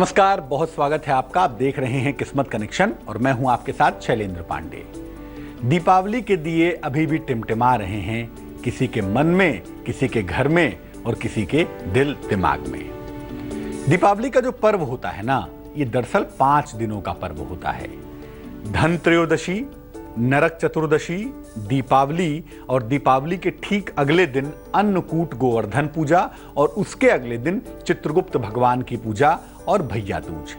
नमस्कार, बहुत स्वागत है आपका। आप देख रहे हैं किस्मत कनेक्शन और मैं हूं आपके साथ शैलेंद्र पांडे। दीपावली के दिए अभी भी टिमटिमा रहे हैं, किसी के मन में, किसी के घर में और किसी के दिल दिमाग में। दीपावली का जो पर्व होता है ना, ये दरअसल 5 दिनों का पर्व होता है। धन त्रयोदशी, नरक चतुर्दशी, दीपावली और दीपावली के ठीक अगले दिन अन्नकूट गोवर्धन पूजा और उसके अगले दिन चित्रगुप्त भगवान की पूजा और भैया दूज।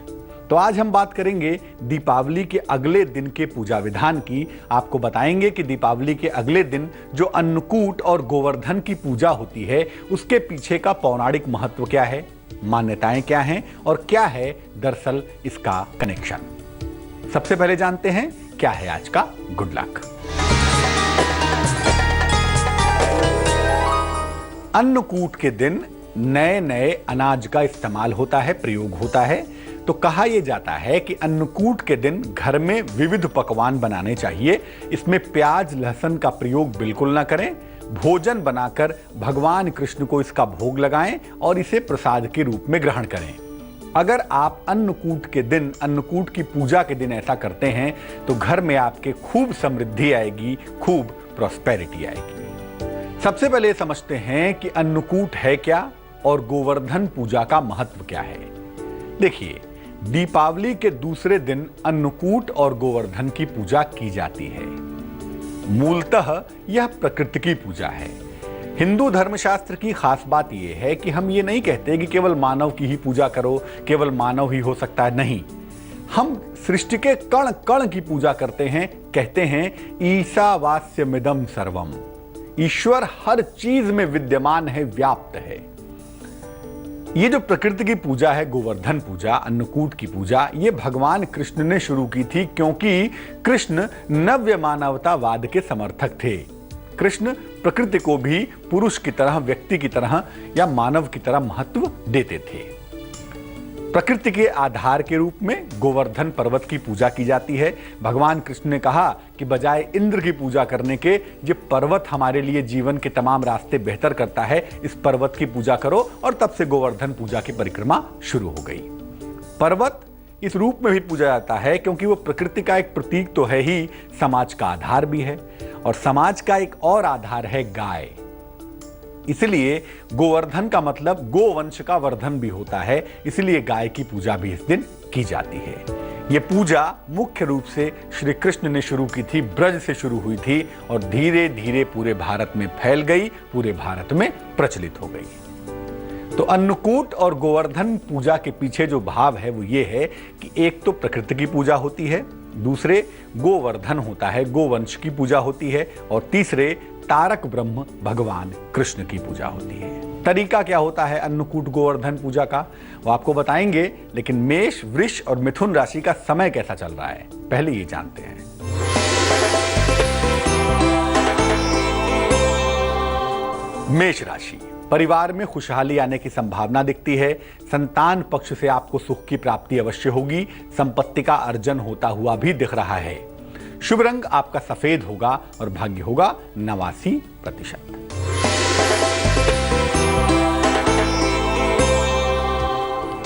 तो आज हम बात करेंगे दीपावली के अगले दिन के पूजा विधान की। आपको बताएंगे कि दीपावली के अगले दिन जो अन्नकूट और गोवर्धन की पूजा होती है, उसके पीछे का पौराणिक महत्व क्या है, मान्यताएं क्या हैं और क्या है दरअसल इसका कनेक्शन। सबसे पहले जानते हैं क्या है आज का गुड लक। अन्नकूट के दिन नए नए अनाज का इस्तेमाल होता है, प्रयोग होता है। तो कहा यह जाता है कि अन्नकूट के दिन घर में विविध पकवान बनाने चाहिए। इसमें प्याज लहसुन का प्रयोग बिल्कुल ना करें। भोजन बनाकर भगवान कृष्ण को इसका भोग लगाएं और इसे प्रसाद के रूप में ग्रहण करें। अगर आप अन्नकूट के दिन, अन्नकूट की पूजा के दिन ऐसा करते हैं तो घर में आपके खूब समृद्धि आएगी, खूब प्रॉस्पेरिटी आएगी। सबसे पहले समझते हैं कि अन्नकूट है क्या और गोवर्धन पूजा का महत्व क्या है। देखिए, दीपावली के दूसरे दिन अन्नकूट और गोवर्धन की पूजा की जाती है। मूलतः यह प्रकृति की पूजा है। हिंदू धर्मशास्त्र की खास बात यह है कि हम ये नहीं कहते कि केवल मानव की ही पूजा करो, केवल मानव ही हो सकता है। नहीं, हम सृष्टि के कण कण की पूजा करते हैं। कहते हैं ईशावास्यमिदं सर्वम, ईश्वर हर चीज में विद्यमान है, व्याप्त है। ये जो प्रकृति की पूजा है, गोवर्धन पूजा, अन्नकूट की पूजा, ये भगवान कृष्ण ने शुरू की थी, क्योंकि कृष्ण नव्य मानवतावाद के समर्थक थे। कृष्ण प्रकृति को भी पुरुष की तरह, व्यक्ति की तरह या मानव की तरह महत्व देते थे। प्रकृति के आधार के रूप में गोवर्धन पर्वत की पूजा की जाती है। भगवान कृष्ण ने कहा कि बजाय इंद्र की पूजा करने के, ये पर्वत हमारे लिए जीवन के तमाम रास्ते बेहतर करता है, इस पर्वत की पूजा करो। और तब से गोवर्धन पूजा की परिक्रमा शुरू हो गई। पर्वत इस रूप में भी पूजा जाता है क्योंकि वो प्रकृति का एक प्रतीक तो है ही, समाज का आधार भी है। और समाज का एक और आधार है गाय। इसलिए गोवर्धन का मतलब गोवंश का वर्धन भी होता है, इसलिए गाय की पूजा भी इस दिन की जाती है। यह पूजा मुख्य रूप से श्री कृष्ण ने शुरू की थी, ब्रज से शुरू हुई थी और धीरे धीरे पूरे भारत में फैल गई, पूरे भारत में प्रचलित हो गई। तो अन्नकूट और गोवर्धन पूजा के पीछे जो भाव है वो ये है कि एक तो प्रकृति की पूजा होती है, दूसरे गोवर्धन होता है, गोवंश की पूजा होती है, और तीसरे तारक ब्रह्म भगवान कृष्ण की पूजा होती है। तरीका क्या होता है अन्नकूट गोवर्धन पूजा का, वो आपको बताएंगे। लेकिन मेष, वृष और मिथुन राशि का समय कैसा चल रहा है, पहले ये जानते हैं। मेष राशि, परिवार में खुशहाली आने की संभावना दिखती है। संतान पक्ष से आपको सुख की प्राप्ति अवश्य होगी। संपत्ति का अर्जन होता हुआ भी दिख रहा है। शुभ रंग आपका सफेद होगा और भाग्य होगा 89%।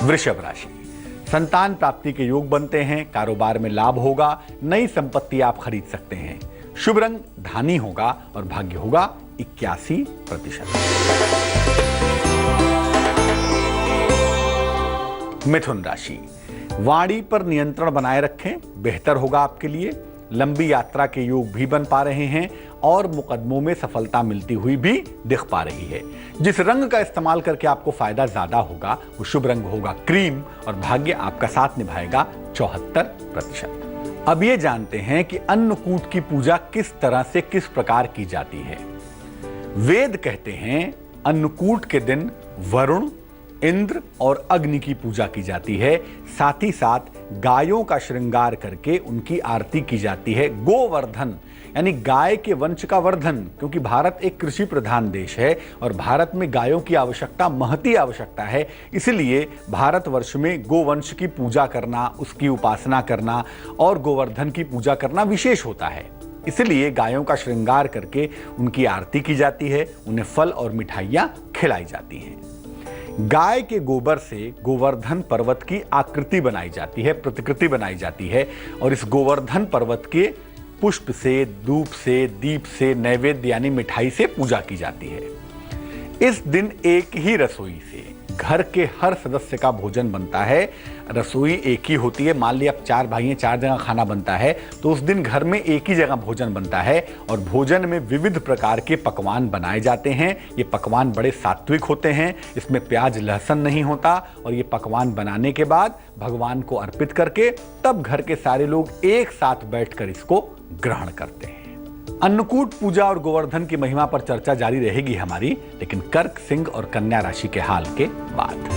वृषभ राशि, संतान प्राप्ति के योग बनते हैं। कारोबार में लाभ होगा। नई संपत्ति आप खरीद सकते हैं। शुभ रंग धानी होगा और भाग्य होगा 81%। मिथुन राशि, वाणी पर नियंत्रण बनाए रखें, बेहतर होगा आपके लिए। लंबी यात्रा के योग भी बन पा रहे हैं और मुकदमों में सफलता मिलती हुई भी दिख पा रही है। जिस रंग का इस्तेमाल करके आपको फायदा ज्यादा होगा वो शुभ रंग होगा क्रीम और भाग्य आपका साथ निभाएगा 74%। अब ये जानते हैं कि अन्नकूट की पूजा किस तरह से, किस प्रकार की जाती है। वेद कहते हैं अन्नकूट के दिन वरुण, इंद्र और अग्नि की पूजा की जाती है। साथ ही साथ गायों का श्रृंगार करके उनकी आरती की जाती है। गोवर्धन यानी गाय के वंश का वर्धन, क्योंकि भारत एक कृषि प्रधान देश है और भारत में गायों की आवश्यकता, महती आवश्यकता है। इसलिए भारतवर्ष में गोवंश की पूजा करना, उसकी उपासना करना और गोवर्धन की पूजा करना विशेष होता है। इसलिए गायों का श्रृंगार करके उनकी आरती की जाती है, उन्हें फल और मिठाइयां खिलाई जाती हैं। गाय के गोबर से गोवर्धन पर्वत की आकृति बनाई जाती है, प्रतिकृति बनाई जाती है और इस गोवर्धन पर्वत के पुष्प से, धूप से, दीप से, नैवेद्य यानी मिठाई से पूजा की जाती है। इस दिन एक ही रसोई से घर के हर सदस्य का भोजन बनता है। रसोई एक ही होती है। मान लिया आप 4 भाई हैं, 4 जगह खाना बनता है, तो उस दिन घर में एक ही जगह भोजन बनता है और भोजन में विविध प्रकार के पकवान बनाए जाते हैं। ये पकवान बड़े सात्विक होते हैं, इसमें प्याज लहसुन नहीं होता और ये पकवान बनाने के बाद भगवान को अर्पित करके तब घर के सारे लोग एक साथ बैठकर इसको ग्रहण करते हैं। अन्नकूट पूजा और गोवर्धन की महिमा पर चर्चा जारी रहेगी हमारी, लेकिन कर्क, सिंह और कन्या राशि के हाल के बाद।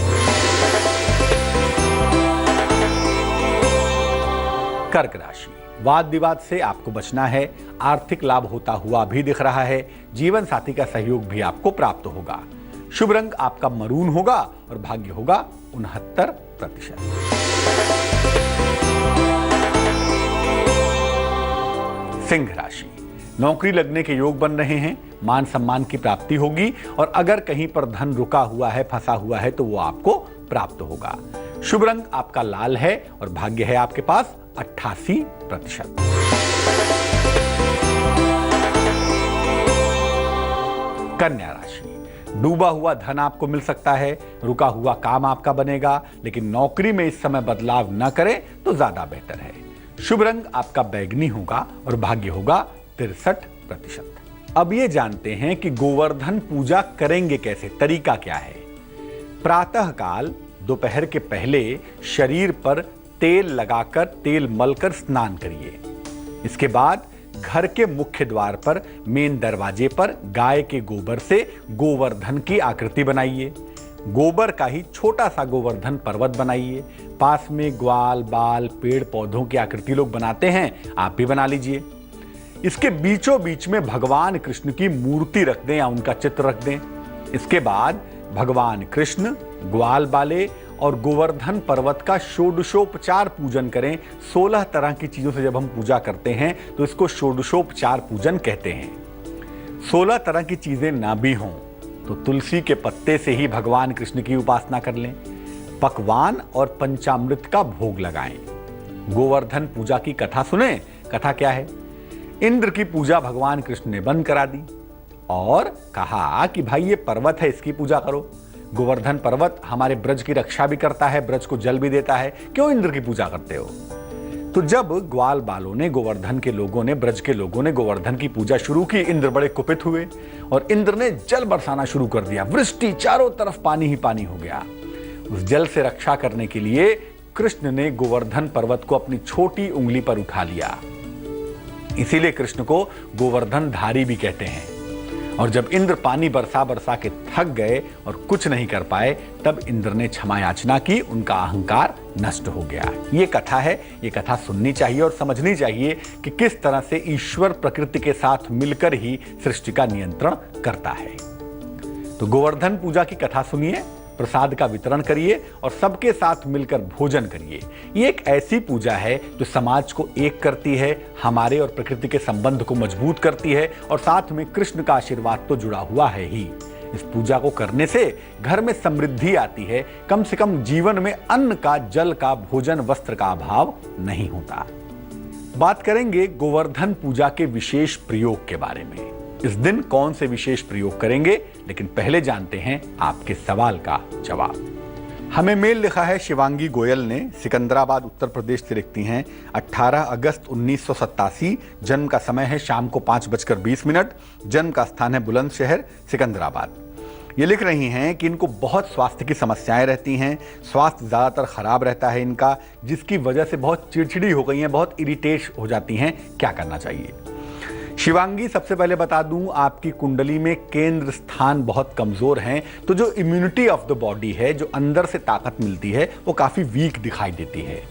कर्क राशि, वाद विवाद से आपको बचना है। आर्थिक लाभ होता हुआ भी दिख रहा है। जीवन साथी का सहयोग भी आपको प्राप्त होगा। शुभ रंग आपका मरून होगा और भाग्य होगा 69%। सिंह राशि, नौकरी लगने के योग बन रहे हैं। मान सम्मान की प्राप्ति होगी और अगर कहीं पर धन रुका हुआ है, फंसा हुआ है, तो वो आपको प्राप्त होगा। शुभ रंग आपका लाल है और भाग्य है आपके पास 88%। कन्या राशि, डूबा हुआ धन आपको मिल सकता है, रुका हुआ काम आपका बनेगा, लेकिन नौकरी में इस समय बदलाव न करें तो ज्यादा बेहतर है। शुभ रंग आपका बैगनी होगा और भाग्य होगा 63%। अब ये जानते हैं कि गोवर्धन पूजा करेंगे कैसे, तरीका क्या है। प्रातः काल दोपहर के पहले शरीर पर तेल लगाकर, तेल मलकर स्नान करिए। इसके बाद घर के मुख्य द्वार पर, मेन दरवाजे पर गाय के गोबर से गोवर्धन की आकृति बनाइए। गोबर का ही छोटा सा गोवर्धन पर्वत बनाइए। पास में ग्वाल, बाल, पेड़ पौधों की आकृति लोग बनाते हैं, आप भी बना लीजिए। इसके बीचों बीच में भगवान कृष्ण की मूर्ति रख दें या उनका चित्र रख दें। इसके बाद भगवान कृष्ण, ग्वाल बाले और गोवर्धन पर्वत का षोडशोपचार पूजन करें। 16 तरह की चीजों से जब हम पूजा करते हैं तो इसको षोडशोपचार पूजन कहते हैं। 16 तरह की चीजें ना भी हों तो तुलसी के पत्ते से ही भगवान कृष्ण की उपासना कर लें। पकवान और पंचामृत का भोग लगाएं। गोवर्धन पूजा की कथा सुने। कथा क्या है? इंद्र की पूजा भगवान कृष्ण ने बंद करा दी और कहा कि भाई ये पर्वत है, इसकी पूजा करो। गोवर्धन पर्वत हमारे ब्रज की रक्षा भी करता है, ब्रज को जल भी देता है, क्यों इंद्र की पूजा करते हो? तो जब ग्वाल बालों ने, गोवर्धन के लोगों ने, ब्रज के लोगों ने गोवर्धन की पूजा शुरू की, इंद्र बड़े कुपित हुए और इंद्र ने जल बरसाना शुरू कर दिया। वृष्टि, चारों तरफ पानी ही पानी हो गया। उस जल से रक्षा करने के लिए कृष्ण ने गोवर्धन पर्वत को अपनी छोटी उंगली पर उठा लिया। इसीलिए कृष्ण को गोवर्धन धारी भी कहते हैं। और जब इंद्र पानी बरसा बरसा के थक गए और कुछ नहीं कर पाए, तब इंद्र ने क्षमा याचना की, उनका अहंकार नष्ट हो गया। ये कथा है, ये कथा सुननी चाहिए और समझनी चाहिए कि किस तरह से ईश्वर प्रकृति के साथ मिलकर ही सृष्टि का नियंत्रण करता है। तो गोवर्धन पूजा की कथा सुनिए, प्रसाद का वितरण करिए और सबके साथ मिलकर भोजन करिए। ये एक ऐसी पूजा है जो समाज को एक करती है, हमारे और प्रकृति के संबंध को मजबूत करती है और साथ में कृष्ण का आशीर्वाद तो जुड़ा हुआ है ही। इस पूजा को करने से घर में समृद्धि आती है। कम से कम जीवन में अन्न का, जल का, भोजन, वस्त्र का अभाव नहीं होता। बात करेंगे गोवर्धन पूजा के विशेष प्रयोग के बारे में। इस दिन कौन से विशेष प्रयोग करेंगे, लेकिन पहले जानते हैं आपके सवाल का जवाब। हमें मेल लिखा है शिवांगी गोयल ने, सिकंदराबाद उत्तर प्रदेश से लिखती हैं। 18 अगस्त 1987, जन्म का समय है शाम को 5:20, जन्म का स्थान है बुलंदशहर, सिकंदराबाद। ये लिख रही हैं कि इनको बहुत स्वास्थ्य की समस्याएं रहती हैं। स्वास्थ्य ज़्यादातर खराब रहता है इनका, जिसकी वजह से बहुत चिड़चिड़ी हो गई हैं, बहुत इरिटेट हो जाती हैं। क्या करना चाहिए? शिवांगी, सबसे पहले बता दूं, आपकी कुंडली में केंद्र स्थान बहुत कमजोर हैं, तो जो इम्यूनिटी ऑफ द बॉडी है, जो अंदर से ताकत मिलती है, वो काफी वीक दिखाई देती है।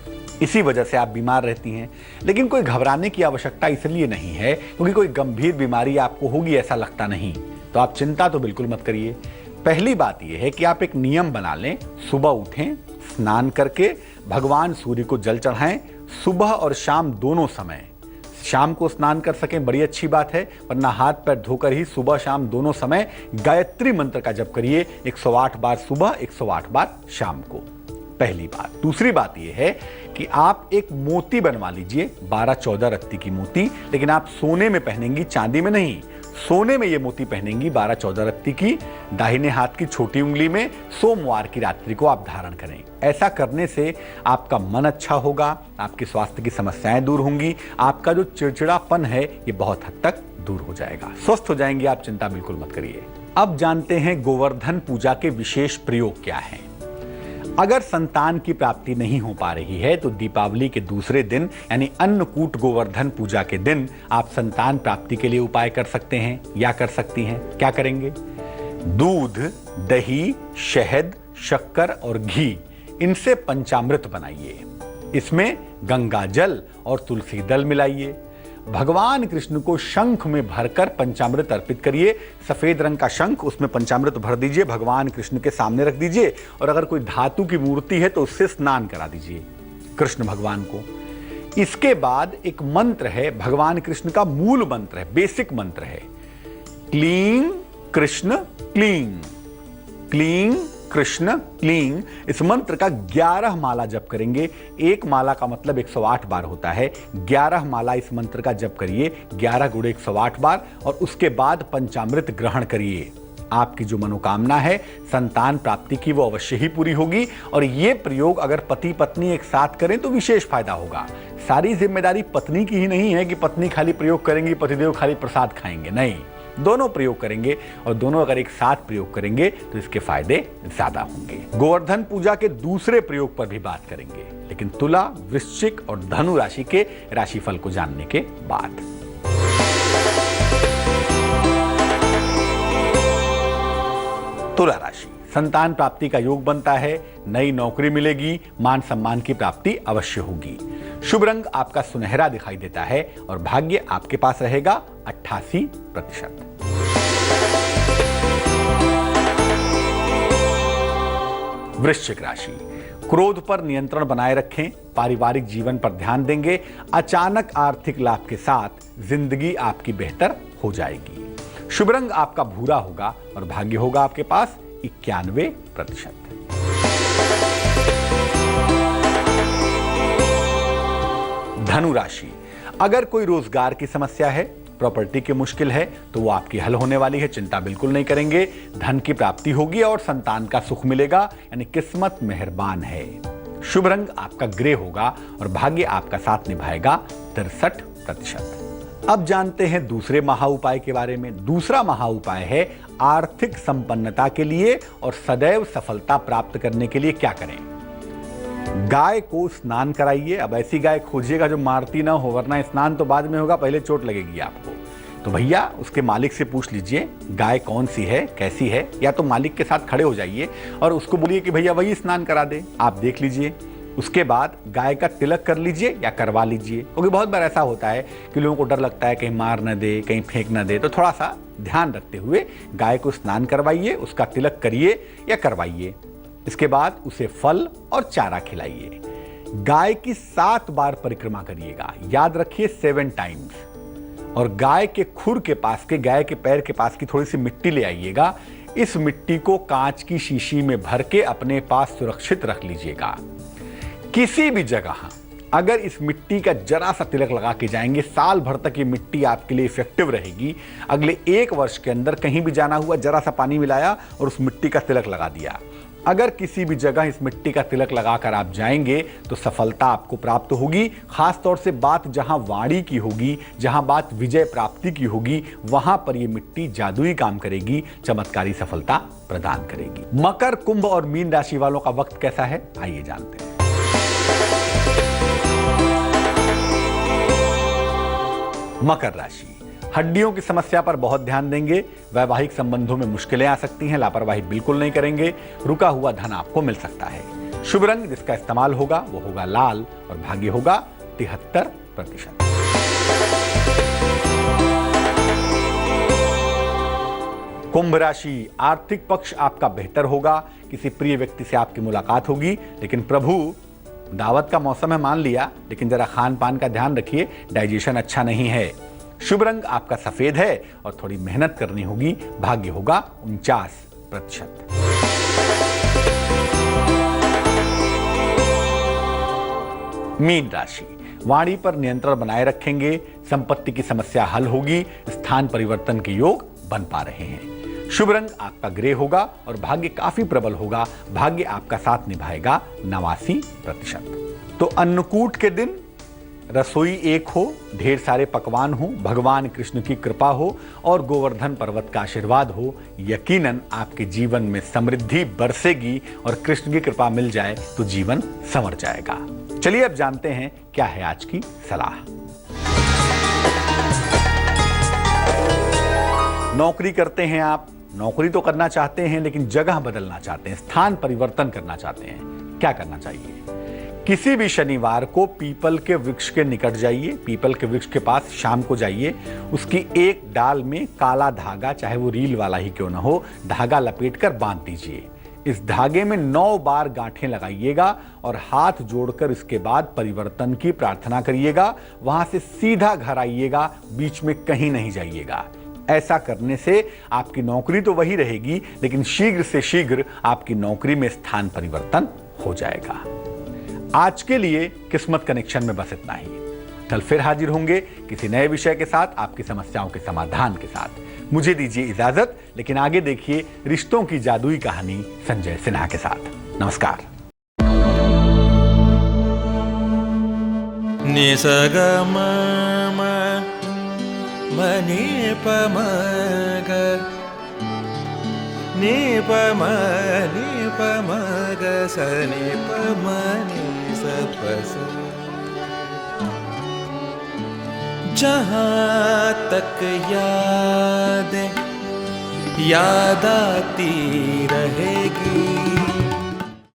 इसी वजह से आप बीमार रहती हैं। लेकिन कोई घबराने की आवश्यकता इसलिए नहीं है क्योंकि कोई गंभीर बीमारी आपको होगी ऐसा लगता नहीं, तो आप चिंता तो बिल्कुल मत करिए। पहली बात यह है कि आप एक नियम बना लें, सुबह उठें, स्नान करके भगवान सूर्य को जल चढ़ाएं। सुबह और शाम दोनों समय शाम को स्नान कर सकें बड़ी अच्छी बात है, वरना हाथ पैर धोकर ही सुबह शाम दोनों समय गायत्री मंत्र का जप करिए, 108 बार सुबह, 108 बार शाम को। पहली बात। दूसरी बात यह है कि आप एक मोती बनवा लीजिए, 12-14 रत्ती की मोती, लेकिन आप सोने में पहनेंगी, चांदी में नहीं। सोने में ये मोती पहनेंगी 12-14 रत्ती की, दाहिने हाथ की छोटी उंगली में, सोमवार की रात्रि को आप धारण करें। ऐसा करने से आपका मन अच्छा होगा, आपके स्वास्थ्य की समस्याएं दूर होंगी, आपका जो चिड़चिड़ापन है ये बहुत हद तक दूर हो जाएगा, स्वस्थ हो जाएंगे आप, चिंता बिल्कुल मत करिए। अब जानते हैं गोवर्धन पूजा के विशेष प्रयोग क्या हैं। अगर संतान की प्राप्ति नहीं हो पा रही है तो दीपावली के दूसरे दिन यानी अन्नकूट गोवर्धन पूजा के दिन आप संतान प्राप्ति के लिए उपाय कर सकते हैं या कर सकती हैं। क्या करेंगे? दूध, दही, शहद, शक्कर और घी, इनसे पंचामृत बनाइए। इसमें गंगा जल और तुलसी दल मिलाइए। भगवान कृष्ण को शंख में भरकर पंचामृत अर्पित करिए। सफेद रंग का शंख, उसमें पंचामृत भर दीजिए, भगवान कृष्ण के सामने रख दीजिए और अगर कोई धातु की मूर्ति है तो उससे स्नान करा दीजिए कृष्ण भगवान को। इसके बाद एक मंत्र है, भगवान कृष्ण का मूल मंत्र है, बेसिक मंत्र है, क्लीं कृष्ण क्लीं, क्लीं कृष्ण क्लीं। इस मंत्र का 11 माला जप करेंगे। एक माला का मतलब 108 बार होता है। 11 माला इस मंत्र का जप करिए, 11 गुणे 108 बार, और उसके बाद पंचामृत ग्रहण करिए। आपकी जो मनोकामना है संतान प्राप्ति की वो अवश्य ही पूरी होगी। और ये प्रयोग अगर पति पत्नी एक साथ करें तो विशेष फायदा होगा। सारी जिम्मेदारी पत्नी की ही नहीं है कि पत्नी खाली प्रयोग करेंगी, पतिदेव खाली प्रसाद खाएंगे, नहीं, दोनों प्रयोग करेंगे और दोनों अगर एक साथ प्रयोग करेंगे तो इसके फायदे ज्यादा होंगे। गोवर्धन पूजा के दूसरे प्रयोग पर भी बात करेंगे, लेकिन तुला, वृश्चिक और धनु राशि के राशिफल को जानने के बाद। तुला राशि, संतान प्राप्ति का योग बनता है, नई नौकरी मिलेगी, मान सम्मान की प्राप्ति अवश्य होगी। शुभ रंग आपका सुनहरा दिखाई देता है और भाग्य आपके पास रहेगा 88%। वृश्चिक राशि, क्रोध पर नियंत्रण बनाए रखें, पारिवारिक जीवन पर ध्यान देंगे, अचानक आर्थिक लाभ के साथ जिंदगी आपकी बेहतर हो जाएगी। शुभ रंग आपका भूरा होगा और भाग्य होगा आपके पास 91%। धनु राशि, अगर कोई रोजगार की समस्या है, प्रॉपर्टी की मुश्किल है तो वो आपकी हल होने वाली है, चिंता बिल्कुल नहीं करेंगे। धन की प्राप्ति होगी और संतान का सुख मिलेगा, यानी किस्मत मेहरबान है। शुभ रंग आपका ग्रे होगा और भाग्य आपका साथ निभाएगा 63%। अब जानते हैं दूसरे महा उपाय के बारे में। दूसरा महा उपाय है आर्थिक संपन्नता के लिए और सदैव सफलता प्राप्त करने के लिए क्या करें। गाय को स्नान कराइए। अब ऐसी गाय खोजिएगा जो मारती ना हो, वरना स्नान तो बाद में होगा, पहले चोट लगेगी आपको। तो भैया उसके मालिक से पूछ लीजिए गाय कौन सी है, कैसी है, या तो मालिक के साथ खड़े हो जाइए और उसको बोलिए कि भैया वही स्नान करा दे, आप देख लीजिए। उसके बाद गाय का तिलक कर लीजिए या करवा लीजिए, क्योंकि बहुत बार ऐसा होता है कि लोगों को डर लगता है कहीं मार न दे, कहीं फेंक न दे, तो थोड़ा सा ध्यान रखते हुए गाय को स्नान करवाइए, उसका तिलक करिए या करवाइए। इसके बाद उसे फल और चारा खिलाइए। गाय की 7 बार परिक्रमा करिएगा, याद रखिए 7 टाइम्स। और गाय के खुर के पास के, गाय के पैर के पास की थोड़ी सी मिट्टी ले आइएगा। इस मिट्टी को कांच की शीशी में भर के अपने पास सुरक्षित रख लीजिएगा। किसी भी जगह अगर इस मिट्टी का जरा सा तिलक लगा के जाएंगे, साल भर तक ये मिट्टी आपके लिए इफेक्टिव रहेगी। अगले 1 वर्ष के अंदर कहीं भी जाना हुआ, जरा सा पानी मिलाया और उस मिट्टी का तिलक लगा दिया। अगर किसी भी जगह इस मिट्टी का तिलक लगाकर आप जाएंगे तो सफलता आपको प्राप्त होगी। खास तौर से बात जहां वाणी की होगी, जहां बात विजय प्राप्ति की होगी, वहां पर यह मिट्टी जादुई काम करेगी, चमत्कारी सफलता प्रदान करेगी। मकर, कुंभ और मीन राशि वालों का वक्त कैसा है, आइए जानते हैं। मकर राशि, हड्डियों की समस्या पर बहुत ध्यान देंगे। वैवाहिक संबंधों में मुश्किलें आ सकती हैं, लापरवाही बिल्कुल नहीं करेंगे। रुका हुआ धन आपको मिल सकता है। शुभ रंग जिसका इस्तेमाल होगा वो होगा लाल और भाग्य होगा 73%। कुंभ राशि, आर्थिक पक्ष आपका बेहतर होगा। किसी प्रिय व्यक्ति से आपकी मुलाकात होगी, लेकिन प्रभु दावत का मौसम है मान लिया, लेकिन जरा खान पान का ध्यान रखिए, डाइजेशन अच्छा नहीं है। शुभ रंग आपका सफेद है और थोड़ी मेहनत करनी होगी। भाग्य होगा 49%। मीन राशि, वाणी पर नियंत्रण बनाए रखेंगे, संपत्ति की समस्या हल होगी, स्थान परिवर्तन के योग बन पा रहे हैं। शुभ रंग आपका ग्रे होगा और भाग्य काफी प्रबल होगा। भाग्य आपका साथ निभाएगा 89%। तो अन्नकूट के दिन रसोई एक हो, ढेर सारे पकवान हो, भगवान कृष्ण की कृपा हो और गोवर्धन पर्वत का आशीर्वाद हो, यकीनन आपके जीवन में समृद्धि बरसेगी और कृष्ण की कृपा मिल जाए तो जीवन संवर जाएगा। चलिए अब जानते हैं क्या है आज की सलाह। नौकरी करते हैं आप, नौकरी तो करना चाहते हैं लेकिन जगह बदलना चाहते हैं, स्थान परिवर्तन करना चाहते हैं, क्या करना चाहिए? किसी भी शनिवार को पीपल के वृक्ष के निकट जाइए, पीपल के वृक्ष के पास शाम को जाइए, उसकी एक डाल में काला धागा, चाहे वो रील वाला ही क्यों ना हो, धागा लपेटकर बांध दीजिए। इस धागे में 9 बार गांठें लगाइएगा और हाथ जोड़कर इसके बाद परिवर्तन की प्रार्थना करिएगा। वहां से सीधा घर आइएगा, बीच में कहीं नहीं जाइएगा। ऐसा करने से आपकी नौकरी तो वही रहेगी, लेकिन शीघ्र से शीघ्र आपकी नौकरी में स्थान परिवर्तन हो जाएगा। आज के लिए किस्मत कनेक्शन में बस इतना ही। कल फिर हाजिर होंगे किसी नए विषय के साथ, आपकी समस्याओं के समाधान के साथ। मुझे दीजिए इजाजत, लेकिन आगे देखिए रिश्तों की जादुई कहानी संजय सिन्हा के साथ। नमस्कार। मनि पमग नि पमग सनि पमनि सपस। जहाँ तक याद आती रहेगी।